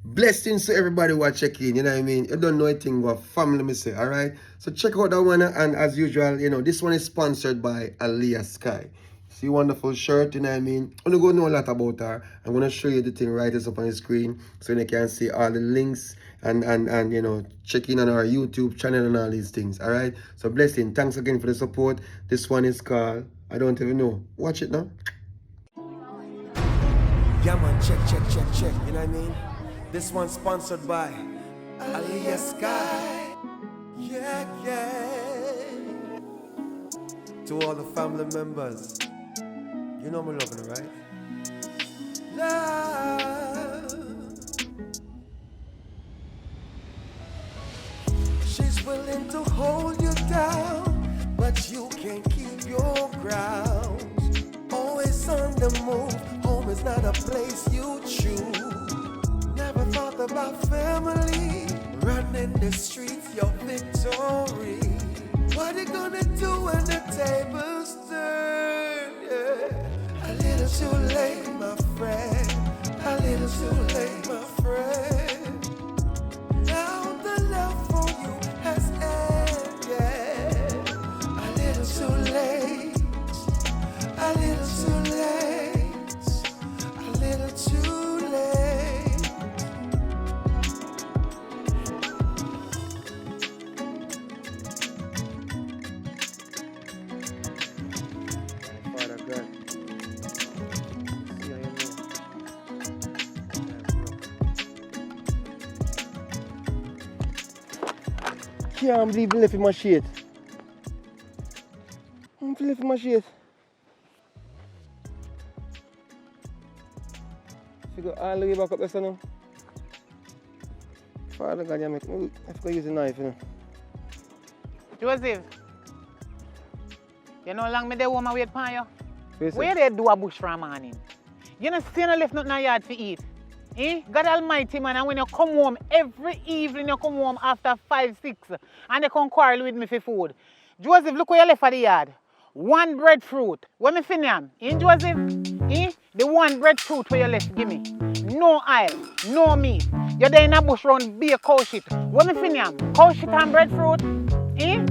Blessings to everybody who are checking, you know what I mean? You don't know anything about family, me say, alright? So check out that one, and as usual, this one is sponsored by Aliyah Sky. See, wonderful shirt, you know what I mean? I'm going to know a lot about her. I'm going to show you the thing right up on the screen so you can see all the links and check in on our YouTube channel and all these things, alright? So blessing, thanks again for the support. This one is called, I don't even know. Watch it now. Yeah man, check, you know what I mean? This one's sponsored by Aliyah Sky. Yeah. To all the family members, you know me loving it, right? Love. She's willing to hold you down, but you can't keep your ground. Always on the move, home is not a place you choose. Never thought about family, running the streets, your victory. What you gonna do when the tables turn? Yeah. A little too late, my friend. A little too late, my friend. Now the love for you has ended. A little too late. A little too late. A little too late. Father God. Can't believe you left in my shade. I'm left in my shade. You go all the way back up there, son. Father God, you make me. I have to use a knife, Joseph, you know how long me dey home and wait for you? Yes, Where they do a bush for a morning? You know still no left nothing in the yard to eat. God Almighty, man, and when you come home every evening, you come home after 5, 6, and they come quarrel with me for food. Joseph, look where you left for the yard. One breadfruit. When me finish, Joseph? The one breadfruit where you left, give me. No oil, no meat. You're there in a bush round, be a cow shit. When me finish, cow shit and breadfruit, and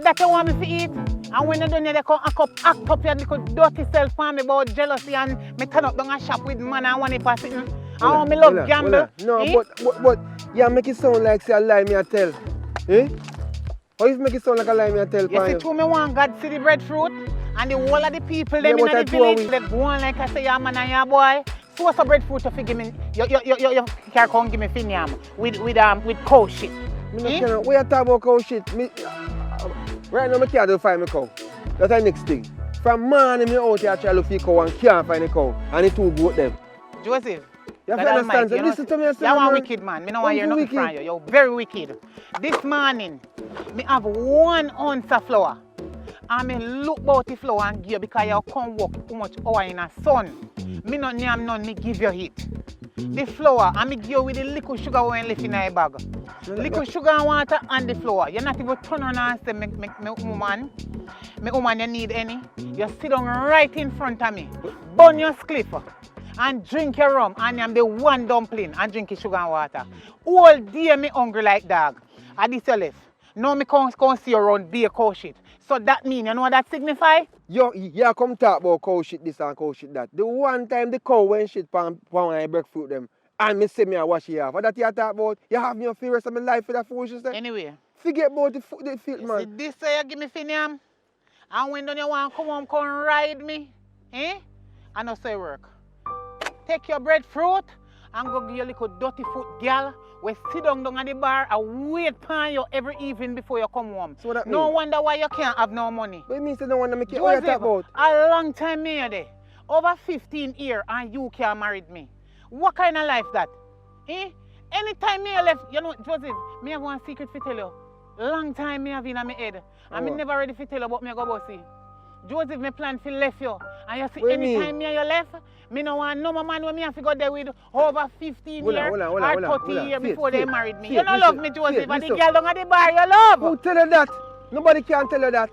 that you want me to eat? And when you done here, they come act up your little dirty self for me about jealousy and me turn up down a shop with man and one for sitting. And how me love gamble. No, but yeah, make it sound like say a lie me I tell. How you make it sound like a lie me I tell? You see, to me want God see the breadfruit and the whole of the people them in the village, they go on like I say, your man and your boy. So what's a breadfruit to give me? You can't come give me finiam with cow shit. We are talking about cow shit. Right now, I can't find my cow. That's the next thing. From morning, I'm out here trying to look for cow and can't find a cow. And the two goat them. Joseph, you have to understand. So listen to me. You're one wicked man. I don't want to hear nothing from you. You're very wicked. This morning, I have 1 ounce of flour. And I look about the flour and give you because you come work too much hour in the sun. Me not name none, me give you it. The flour, and me give you with the liquid sugar when left in your bag. Liquid sugar and water and the flour. You're not even turn around and say, me woman, you need any? You sit down right in front of me, burn your spliff, and drink your rum, and I'm the one dumpling, and drink your sugar and water. All day me hungry like dog. And this your left. Now me come see you around be a cow shit. So that mean, you know what that signify? You come talk about cow shit this and cow shit that. The one time the cow went shit pan I breadfruit them, and me say me I wash it off. What that you talk about? You have me for the rest of my life for that foolishness. Anyway. Forget about the filth, man. See, this way you give me finiam, and when you want to come home, come ride me, I know say work. Take your breadfruit and go give your little dirty foot girl. We sit down at the bar and wait for you every evening before you come home. So what that no mean? wonder why you can't have no money. What means no wonder make you what you talk about? A long time me there. Over 15 years and you can't marry me. What kind of life that? Anytime me left, you know, Joseph, me have one secret to tell you. Long time me have in my head. And me never ready to tell you about me go bossy. Joseph, me plan to left you. And you see, anytime me you left, me no want no man when me have to go there with over 15 years or 30 years before they married me. You don't love me, Joseph, and the girl down at the bar you love. Who tell you that? Nobody can tell you that.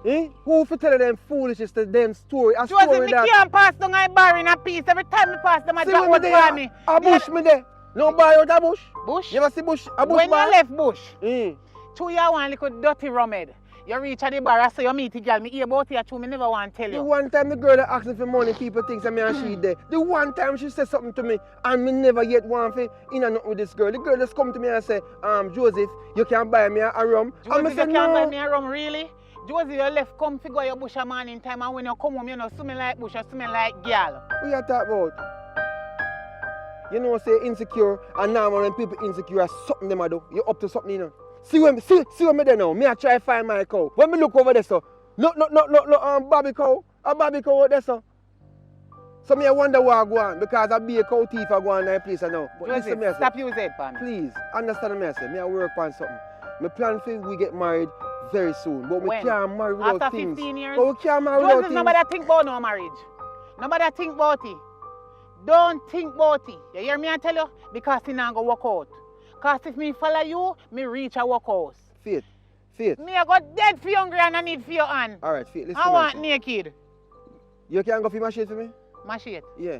Eh? Who for tell them foolishness to them story? A Joseph, story me that... can't pass down a bar in a piece. Every time me pass them, I drop one for me. A bush me there. No buy out a bush. Bush? You ever see bush? A bush When bar? you left bush, Mm. two year one little dirty rumhead. You reach at the bar, so you meet the girl. Me hear about you, two, me never want to tell The you. one time the girl that asked me for money, people think that me and she there. The one time she said something to me, and me never yet want to in and out with this girl. The girl just come to me and say, Joseph, you can buy me a rum. Joseph, and me you say, can't no. buy me a rum, really? Joseph, you left come figure your bush a man in time, and when you come home, you know, smell like bush, you smell like girl. What you talk about? You know, say insecure, and now when people insecure, are something them I do. You up to something, you know. See when me there now. Me I try find my cow. When me look over there, so no, baby cow, a baby cow out there, so. So me I wonder why I go on because I be a cow thief I go on that place now. But Joseph, listen, me I say, stop using it, man. please understand me I say. Me I work on something. Me plan for we get married very soon, but we When? can't marry without After things. 15 years? But we can't marry Joseph, without things. nobody think about no marriage. Nobody think about it. Don't think about it. You hear me I tell you? Because it not go work out. Because if me follow you, me reach a workhouse. Faith. Me I got dead for you hungry and I need for your hand. Alright, Faith, listen I to want me. naked. You can't go for my shit for me? Machete. Yeah.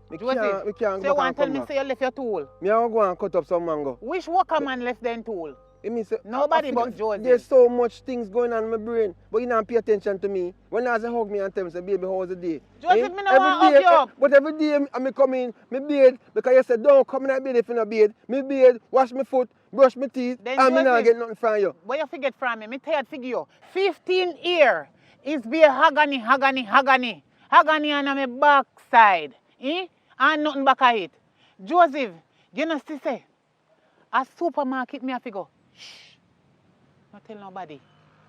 We Joseph, can't so you go want to tell and me come say you left your tool? back. Me I want to go and cut up some mango. Which worker man left them tool? It means Nobody I but feel Joseph. There's so much things going on in my brain, but you don't pay attention to me. When I say hug me and tell me, say, baby, how was the day? Joseph, me no want hug you up. But every day I come in, me bathe, because you said, don't come in and bathe if you not bathe. Me bathe, wash my foot, brush my teeth, Then and me not Joseph, get nothing from you. What you forget from me? Me tired figure you. 15 years is be a agony on my backside. Eh? And nothing back of it. Joseph, you know still say, a supermarket me a figure. Shh. Not tell nobody.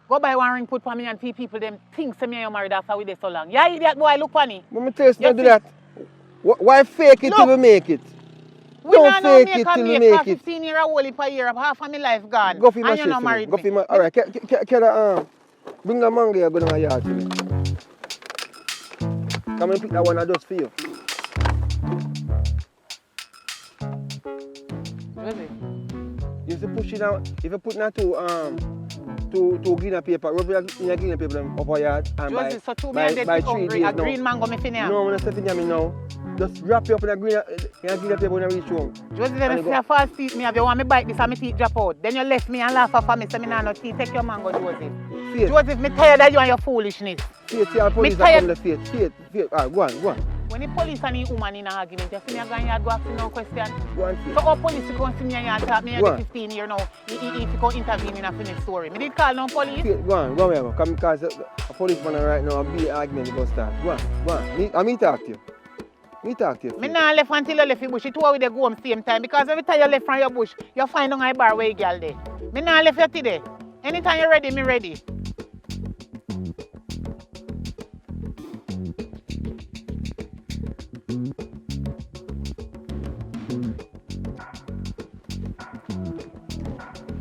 Go buy one ring put for me and few people them think say me and you married after we there so long. Yeah, idiot boy, look funny. But me tell you, You not do see- that. Why fake it till we make it? We Don't not know fake make it a till we make make a it. 15 year old per year of half of my life gone. Go for my and shit you not for me. married Go me. for my... Alright, can I bring the mango here, go down my yard for me. Come and pick that one I just for you. Joseph, You have to push it out. If you put that to green paper, rub it in your green paper up our yard. And Joseph, so two me and by dead 3 hungry. days A now. green mango me finna. No, I'm not saying me now. Just wrap it up in a green paper when I reach home. Joseph, when I say a false teeth me have you want me bite this and my teeth drop out. Then you left me and laugh at me, say me nah no teeth. Take your mango, Joseph. Faith, Joseph, me tired of you and your foolishness. Faith, your police are tired- come to Faith. Alright, go on. When the police and the woman in an argument, you see me a going yard go ask me no question. Go on, So Faith. how police you come see me and you talk me Go at on. 15 years now, if you go intervene in a finished story. Me did call no police. Faith, go on, wherever. Come because a policeman right now, a big argument go start. Go on. Me talk to you. Me talk to you. Me Faith. nah left until you left your bush. You two are with the go home same time. Because every time you left from your bush, you find on a bar where you girl there. Me nah left you today. Anytime you're ready, me ready.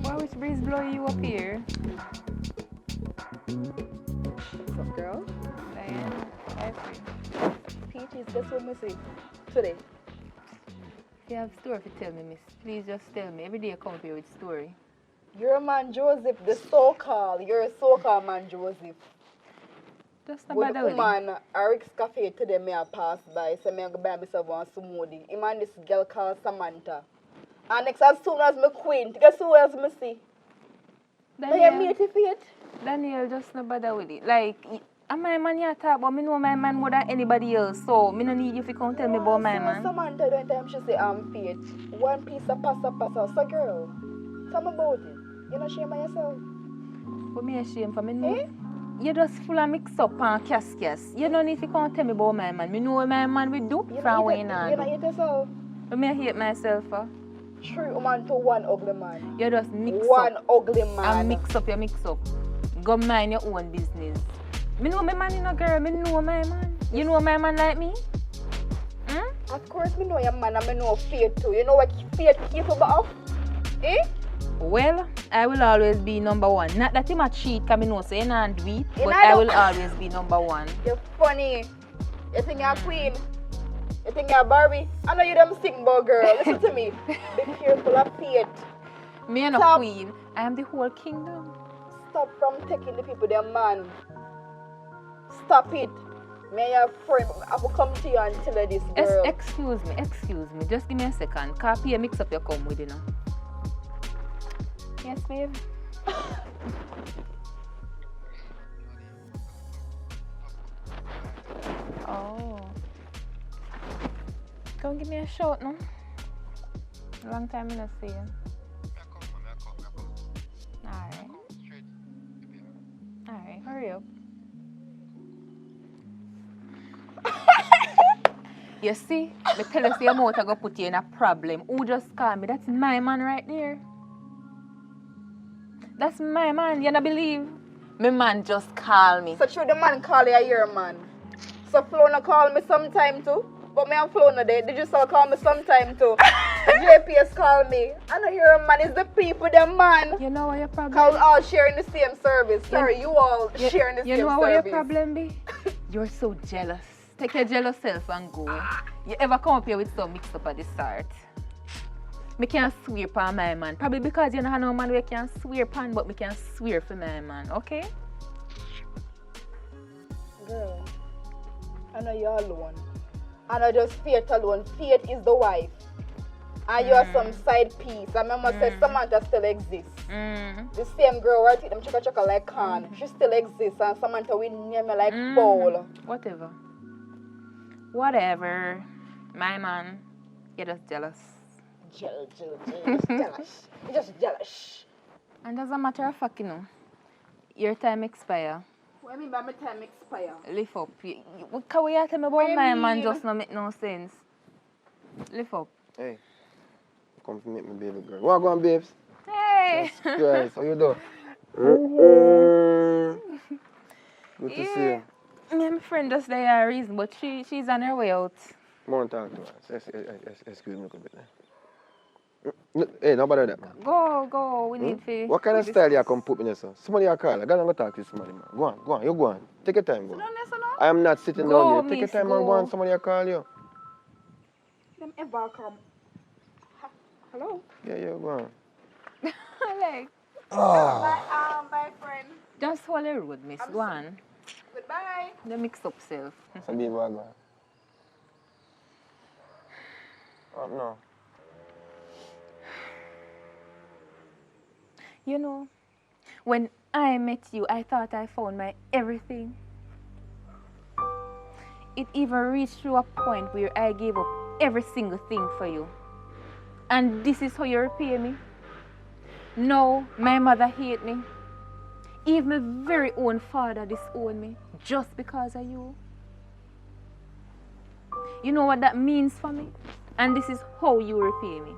Why which breeze blow you up here? What's up, girl? Diane, I see. Peaches, guess what I see today? If you have story to tell me, miss, please just tell me. Every day you come up here with story. You're a man, Joseph, the so-called. You're a so-called man, Joseph. Just not When bad the woman, Eric's Cafe today, me a pass by, so me a go buy myself one smoothie. Him and this girl called Samantha. And next, as soon as me queen, guess who else me see? Now you meet if it? Daniel, just not bother with it. Like, I'm my man you talk about. Me know my man more than anybody else. So, me no need you to come tell me about my man. Samantha, the time she say, I'm Faith. One piece of pasta. So, girl, tell me about it. You not shame of yourself? But me ashamed for me know. You just full of mix up and cas. You don't need to come tell me about my man. Me know what my man will do from when You on. not hate yourself? But me I hate myself for. 3 women to 1 ugly man. You just mix One up. ugly man. And mix up. Go mind your own business. Me know my man in a girl. Me know my man. You know my man like me? Hmm? Of course, me know your man and me know Faith too. You know what Faith capable of? Eh? Well, I will always be number one. Not that him a cheat, because I know so you not do it, You but know I I will don't- always be number one. You're funny. You think you're a queen? You think you're a Barbie? I know you them sing about girl. Listen to me. Be careful of Faith. Me and a Stop. queen. I am the whole kingdom. stop from taking the people, their man. Stop it. May your friend, I will come to you and tell her this, girl. Excuse me. Just give me a second. Copy and mix up your cum with you now. Yes, babe. Oh. Come give me a shot now. Long time I not see you. Alright, hurry up. You see, me tell you, your mouth I go put you in a problem. Who just called me? That's my man right there. That's my man. You don't believe? My man just called me. So true, the man call you your man. So Flo no call me sometime too. But me and Flo no day. Did you still call me sometime too? JPS call me. I know your man is the people, the man. You know what your problem? Cause we all sharing the same service. Sorry, you all sharing the same service. You know what your problem be? You're so jealous. Take your jealous self and go. You ever come up here with some mixed up at the start? Me can't swear for my man. Probably because you don't have no man where can swear pan, but me can swear for my man, okay? Girl, I know you're alone. I know just Faith alone. Faith is the wife. And you are some side piece. I remember say Samantha still exists. The same girl where I take them chaka like Khan. She still exists and Samantha will name me like Paul. Whatever. My man, you're just jealous. Jealous. You're just jealous. And as a matter of fact, you know, your time expire. What do you mean by my time expire? Lift up. What can we tell me about my man just not make no sense? Lift up. Hey, come to meet me, baby girl. What going, babes? Hey! Yes, how you doing? Good to see you. Yeah, my friend just there a reason, but she's on her way out. I want to talk to her. Excuse me a little bit. Hey, nobody that, man. Go. We need to... What kind of style you come put me in, sir? Somebody you call. I gotta go talk to somebody, man. Go on. You go on. Take your time, go on. I am not sitting down here. Take your time and go on. Somebody you call you. Them ever come. Hello? Yeah, go on. Like... Bye, friend. Just hold the road, miss. Go on. Goodbye. The mix up self. Some people are going. Oh, no. You know, when I met you, I thought I found my everything. It even reached to a point where I gave up every single thing for you. And this is how you repay me? No, my mother hates me. Even my very own father disowned me just because of you. You know what that means for me? And this is how you repay me.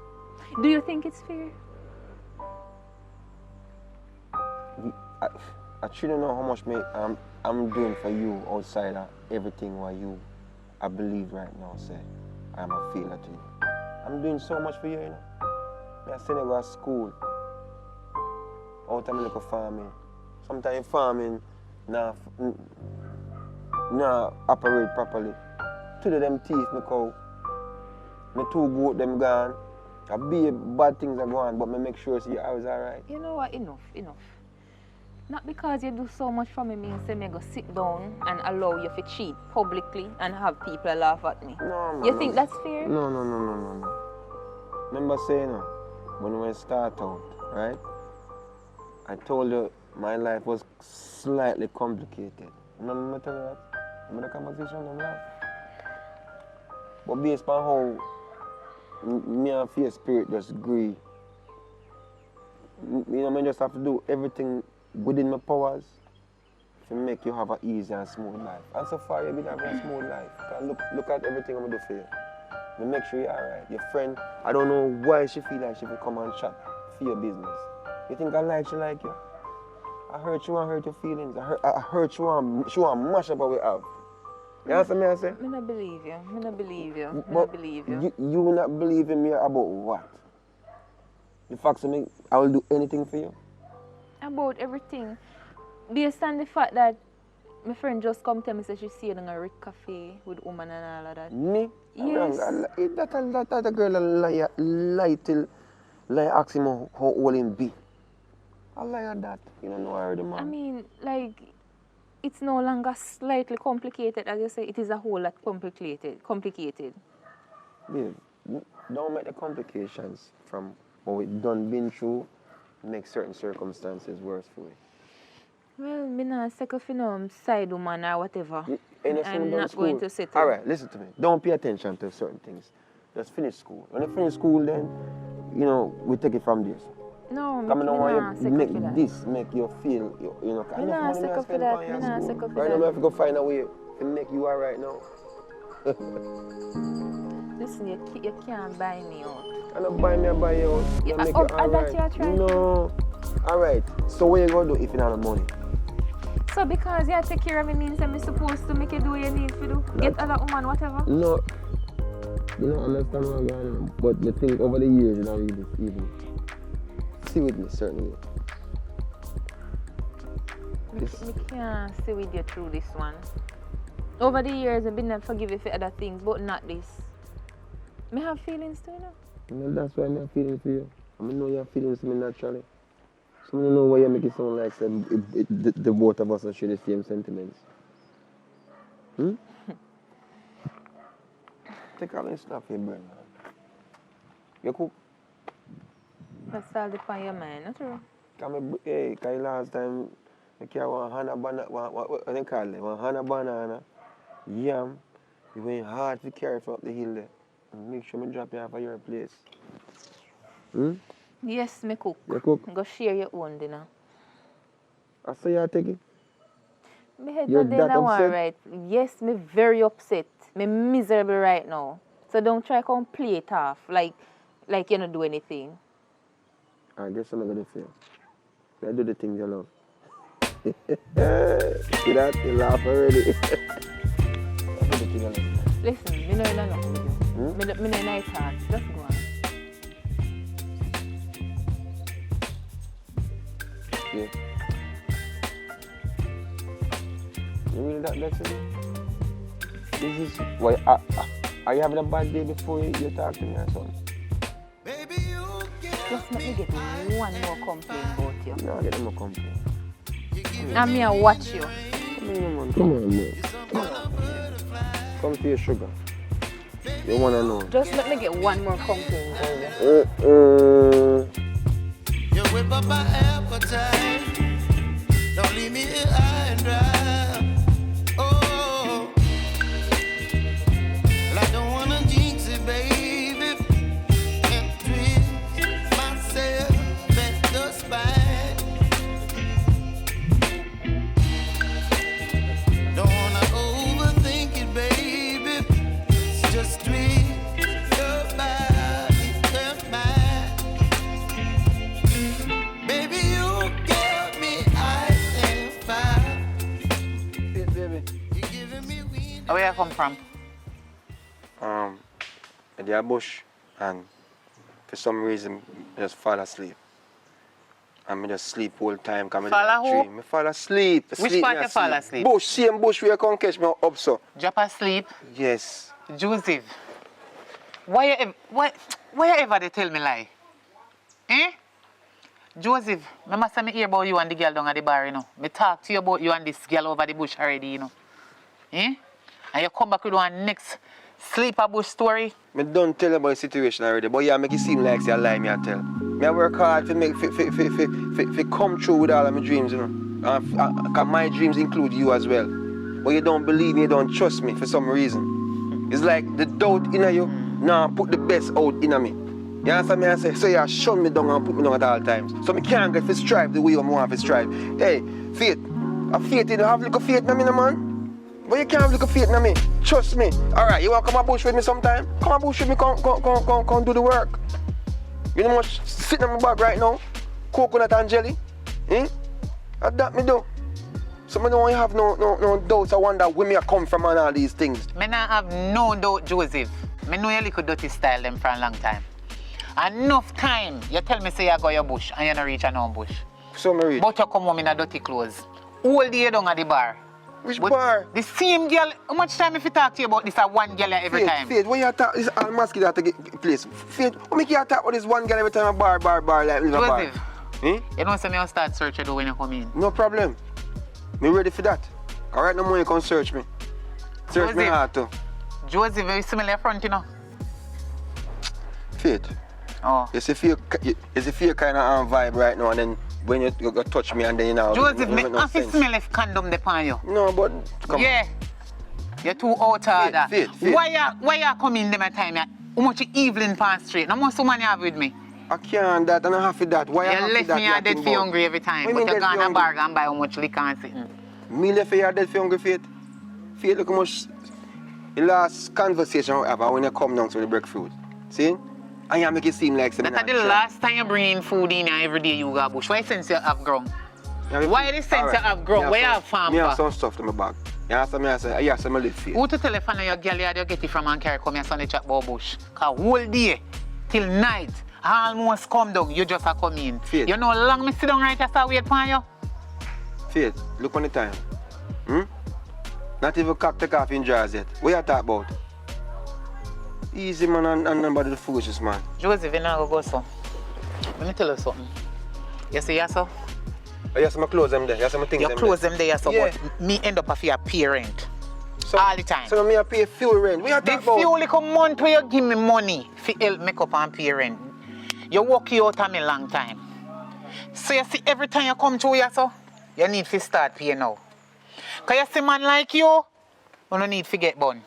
Do you think it's fair? I truly know how much I'm doing for you outside of everything what you, I believe right now, say, I'm a failure to you. I'm doing so much for you, you know. I send you go to school. Out of my little farming. Sometimes farming now operate properly. Two of them teeth, my cow. My two goat, them gone. A bad things are going, but I make sure see I was alright. You know what? Enough. Not because you do so much for me means say me go sit down and allow you to cheat publicly and have people laugh at me. No, you think that's fair? No. Remember saying, when we start out, right? I told you my life was slightly complicated. Remember me tell you that? Remember the conversation we had? But based on how me and Faith Spirit just agree, you know, I just have to do everything within my powers to make you have an easy and smooth life. And so far, you've been having a smooth life. Look at everything I'm going to do for you. To make sure you're alright. Your friend, I don't know why she feel like she will come and chat for your business. You think I like she like you? I hurt you and hurt your feelings. I hurt you and she want to mash up what we have. You understand me I say? I don't believe you. I don't believe you. You not believe in me about what? The fact me, I will do anything for you. About everything. Based on the fact that my friend just come tell me say she see you in a Rick Cafe with woman and all of that. Me? Yes. That girl lie till ask him how old him be. I lie at that. You don't know already, man. I mean, like, it's no longer slightly complicated, as you say. It is a whole lot complicated. Babe, don't make the complications from what we done been through make certain circumstances worse for you. Well, me not second for no side woman or whatever. I'm not school. going to settle. All right, listen to me. Don't pay attention to certain things. Just finish school. When you finish school, then, you know, we take it from this. No, Come on, not you second make for that. this make you feel, you know, Me not second for that. Me not second for right now, I that. have to go find a way to make you all right now. Listen, you can't buy me out. I don't buy me, I buy you out. Yeah, make oh, it all that right. you are trying No. All right. So what you going to do if you don't have money? So because you take care of me means I'm supposed to make you do what you need to do? Get other woman, whatever? No. You don't understand what I'm going on. But I think over the years, you don't really even see with me, certainly. I can't stay with you through this one. Over the years, I've been forgive you for other things, but not this. Me have feelings too, you know? And that's why I have feelings for you. I know you have feelings for me naturally. So I don't know why you make it sound like the both of us share the same sentiments. Take all this stuff here, Brenda. You cook? That's all depend your mind, not true? Hey, because last time I carry one Hana banana, what do you call it? One Hana banana, yam. It went hard to carry from up the hill there. And make sure I drop you off at your place. Yes, me cook. You cook? Go share your own dinner. I say you take it? Me head You're not there that now, upset? right? Yes, me very upset. Me miserable right now. So don't try to play it off like you don't do anything. I guess I'm going to say. I do the things you love. See that? You laugh already. I do the things you love. Listen, me know nothing with you. Me know nice heart. Just go on. Yeah. You really that blessed? This is why are you having a bad day before you talk to me or something? Just let me get one more complaint about you. No, I get no more complaint. And me I watch you. Come on, man. Come to your sugar. You wanna know? Just let me get one more complaint, baby. You whip up my appetite. Don't leave me here high and dry. Oh, well, I don't wanna jinx it, baby. And twist myself at the spine. Don't wanna overthink it, baby. It's just twist your body and mine. Baby, you give me ice and fire. Baby. You giving me wind. Where you come from? In the bush, and for some reason, I just fall asleep. And I just sleep all the time. Fall asleep? I fall asleep. Which part you fall asleep? Bush, same bush where you come catch me up, so. Drop asleep? Yes. Joseph, why you ever they tell me lie? Eh? Joseph, I must have hear about you and the girl down at the bar, you know. I talk to you about you and this girl over the bush already, you know. Eh? And you come back with one next sleeper bush story. I don't tell you about the situation already, but yeah, make it seem like it's a lie, I tell. I work hard to make come true with all of my dreams, you know. Because my dreams include you as well. But you don't believe me, you don't trust me for some reason. It's like the doubt in you, now put the best out in me. You understand me? I say, so you shut me down and put me down at all times. So I can't get to strive the way I want to strive. Hey, faith. A faith, you don't have little faith in me, no, man. But you can't have little faith in me. Trust me. Alright, you want to come and bush with me sometime? Come and bush with me, come do the work. You know how much sitting on my bag right now? Coconut and jelly. Eh? And that me do. So I don't have no doubts. I wonder where me I come from and all these things. I not have no doubt, Joseph. I know your little dirty style them for a long time. Enough time, you tell me say you go your bush and you don't reach a no bush. So me reach. But you come home in a dirty clothes. All day down at the bar. Which But bar? The same girl, how much time if you talk to you about this one girl every time? Faith, when you talk, this all masculine to get place. Faith, what make you talk about this one girl every time a bar like live a bar? Joseph, You know, so I'll start searching when you come in. No problem. Me ready for that. Alright, no more you can search me. Search me hard too. Joseph, very similar front, you know. Faith. Oh. You see feel kind of vibe right now, and then when you go touch me and then you know. Joseph, me have to smell if condom upon you. No, but come yeah. On. You're too out of that. Faith. Why you come in them at time? How much evening pass straight? How much money you have with me? I can't that and I have to that. Why you have left that? Me a dead for hungry every time. But you gone a bar and buy how much liquor and sitting. Me left you dead for hungry, Faith. Faith, look how much the last conversation we have when you come down to the breadfruit. See? And you make it seem like something. That's the last time you bring in food in every day you go bush. Why sense you have grown? Why the sense you have grown? Where you have farm? Me have some stuff in my bag. You understand me? I say, I live Faith. Who to telephone your girl you get it from and carry come here Sunday chat about bush? Cause whole day till night almost come down, you just a come in. Faith. You know how long me sit down right after wait for you? Faith, look on the time. Not even cock take off in jars yet. What you talk about? Easy man and nobody the foolishness man. Joseph, you not go so. Let me tell you something. You see yourself? Oh, yes, my clothes them there. Yes, my things you them close them there, so yeah. But me end up a fear pay rent. So, all the time. So me I pay fuel rent. What you talk about? The fuel like a month where you give me money for help make up and pay rent. You work you out of me long time. So you see every time you come to here, so you need to start pay now. Cause you see man like you don't need to get bun.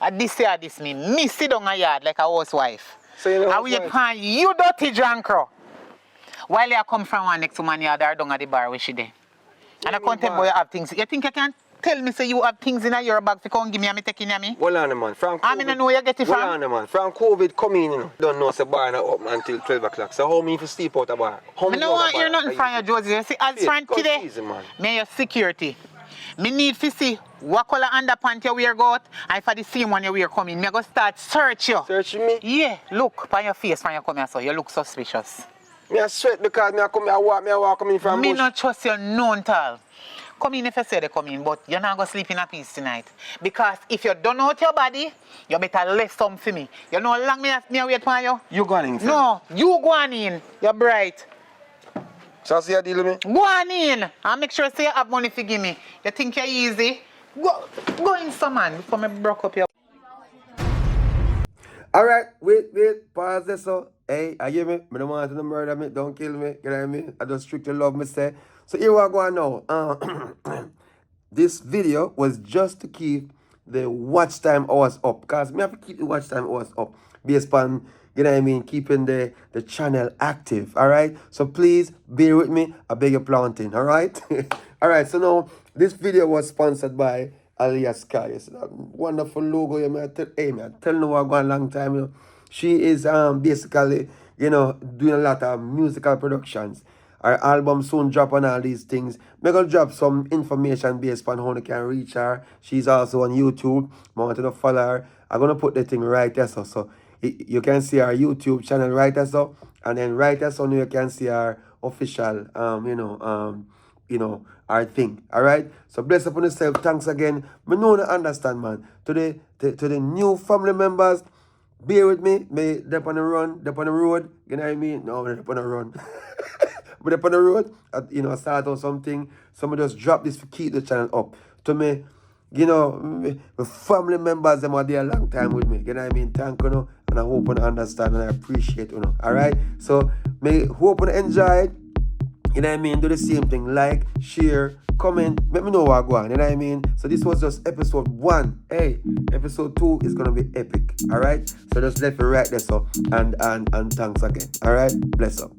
And this year this me sit down a yard like a housewife. So you know I wait for you dirty drunkro. While you come from one next to man yard or down at the bar where she there. And I can't tell boy you have things. You think you can tell me say you have things in your bag to come give me and me taking me? Hold on man. From I mean I know you get it from. Hold on man. From COVID come in, you know. Don't know say bar not open until 12 o'clock. So how me if sleep out a bar? How I don't want hear nothing from you, Josie. You see, as friend today, easy, man. Me your security. Me need to see what color underpants you wear go out, and for the same one you wear coming, me go start search you. Searching me? Yeah, look on your face when you come here, so you look suspicious. Me a sweat because me a come here walk coming from me bush. not trust you none tall. Come in if you say they come in, but you're not going to sleep in a peace tonight. Because if you don't know out your body, you better left some for me. You know how long me wait for you? You going in? No, you go on in. You're bright. So see you deal with me? Go on in and make sure say you have money to give me. You think you're easy? Go in some man before me broke up your... Alright, wait, pause this so. Hey, I hear me? I don't want to murder me, don't kill me, you know what I mean? I just strictly love me say. So here we go now. This video was just to keep the watch time hours up. Because me have to keep the watch time hours up. Based on, you know what I mean, keeping the channel active. Alright? So please bear with me. I beg your planting. Alright? Alright, so now this video was sponsored by Aliyah Sky. It's a wonderful logo. I tell you what going a long time. You know. She is basically, you know, doing a lot of musical productions. Her album soon drop on all these things. I'm going to drop some information based on how you can reach her. She's also on YouTube. I want you to follow her. I'm going to put the thing right there. So you can see our YouTube channel right there. So, and then right there so you can see our official, you know, our thing. All right? So bless upon yourself. Thanks again. I know you understand, man. To the new family members, bear with me. They're on the run, they're on the road. You know what I mean? No, they're on the run. But they're on the road, you know, start or something. Somebody just drop this to keep the channel up. To me, you know, my family members, them are there a long time with me. You know what I mean? Thank you, and I hope you understand and I appreciate you. All right? So, may hope you enjoy it. You know what I mean? Do the same thing. Like, share, comment. Let me know what I go on. You know what I mean? So this was just episode 1. Hey, episode 2 is going to be epic. All right? So just let me write this up. And thanks again. All right? Bless up.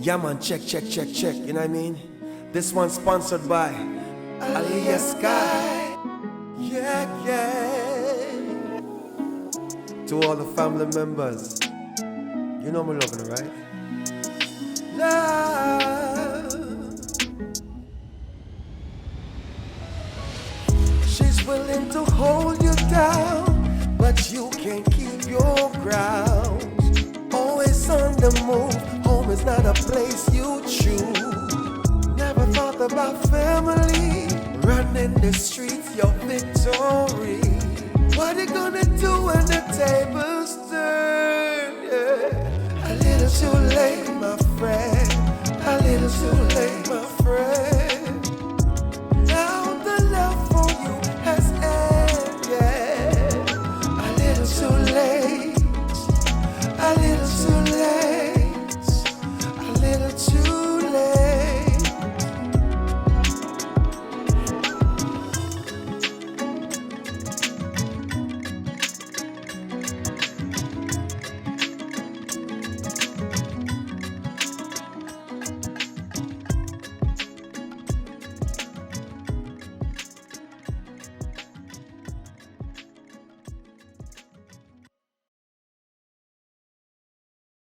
Yeah man, check. You know what I mean? This one's sponsored by Aliyah Sky. Yeah. To all the family members, you know I'm loving it, right? Love. She's willing to hold you down, but you can't keep your ground. Always on the move, home is not a place you choose. my family. Running the streets, your victory. What you gonna do when the tables turn? Yeah. A little too late, my friend. A little too late, my friend. Now the love for you has ended. A little too